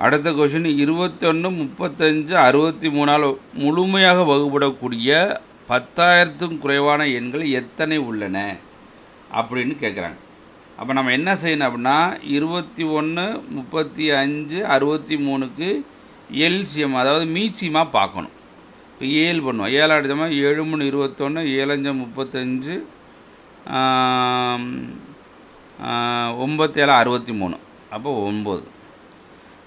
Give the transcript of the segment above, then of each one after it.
அடுத்த கொஷின் 21, 35, 63ஆல் முழுமையாக வகுப்படக்கூடிய 10,000க்கும் குறைவான எண்கள் எத்தனை உள்ளன அப்படின்னு கேட்குறாங்க. அப்போ நம்ம என்ன செய்யணும் அப்படின்னா 21, 35, 63க்கு எல்சிஎம் அதாவது மீச்சியமாக பார்க்கணும். இப்போ 7 பண்ணுவோம். 7 அடித்தோமா 7 3 21, 7 5 35, 9 7 63, அப்போ 9.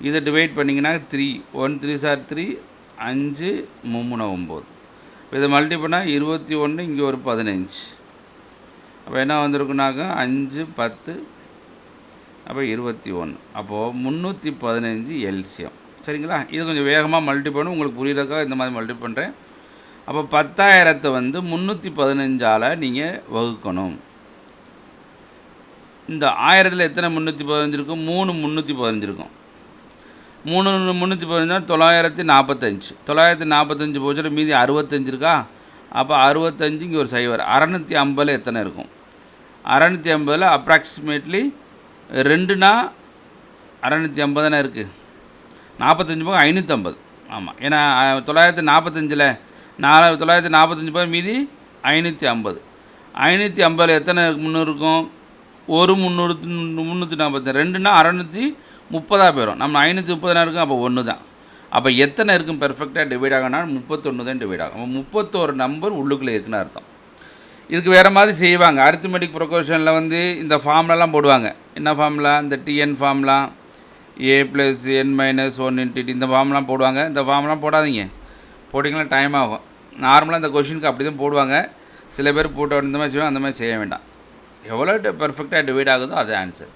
இதை டிவைட் பண்ணிங்கன்னா 3 1 3 சார் 3 5 3 9. இப்போ இதை மல்டி பண்ணால் 21, இங்கே ஒரு 15. அப்போ என்ன வந்திருக்குனாக்கா 5 10, அப்போ 21. அப்போது 315 எல்சிஎம். சரிங்களா? இது கொஞ்சம் வேகமாக மல்டி பண்ணும், உங்களுக்கு புரியுறதுக்காக இந்த மாதிரி மல்டி பண்ணுறேன். அப்போ 10,000 வந்து 315ஆல் நீங்கள் வகுக்கணும். இந்த 1000ல் எத்தனை 315 இருக்கும்? 3 315 இருக்கும். 3 315 945. 945 போச்சுன்னா மீதி 65 இருக்கா? அப்போ 65 இங்கே ஒரு சைவர். 650 எத்தனை இருக்கும்? 650 அப்ராக்சிமேட்லி 2னா 650 தானே இருக்குது. 45 போக 550. ஆமாம், ஏன்னா 945ல் 945 போக மீதி 550. 550 எத்தனை முந்நூறு இருக்கும்? ஒரு 340. 2னா 630 போயிடும். நம்ம 530 இருக்கும். அப்போ 1 தான். அப்போ எத்தனை இருக்கும் பெர்ஃபெக்டாக டிவைட் ஆகனா 31 தான் டிவைட் ஆகும். அப்போ 31 நம்பர் உள்ளுக்குள்ளே இருக்குன்னு அர்த்தம். இதுக்கு வேறு மாதிரி செய்வாங்க. அரித்மெட்டிக் ப்ரொக்கோஷனில் வந்து இந்த ஃபார்ம்லாம் போடுவாங்க. என்ன ஃபார்ம்லாம்? இந்த டிஎன் ஃபார்ம்லாம் a + n - 1 × t இந்த ஃபார்ம்லாம் போடுவாங்க. இந்த ஃபார்ம்லாம் போடாதீங்க. போட்டிங்கன்னா டைம் ஆகும். நார்மலாக இந்த கொஷினுக்கு அப்படி தான் போடுவாங்க. சில பேர் போட்டு இந்த மாதிரி செய்வாங்க. அந்த மாதிரி செய்ய வேண்டாம். எவ்வளோ பெர்ஃபெக்டாக டிவைட் ஆகுதோ அது ஆன்சர்.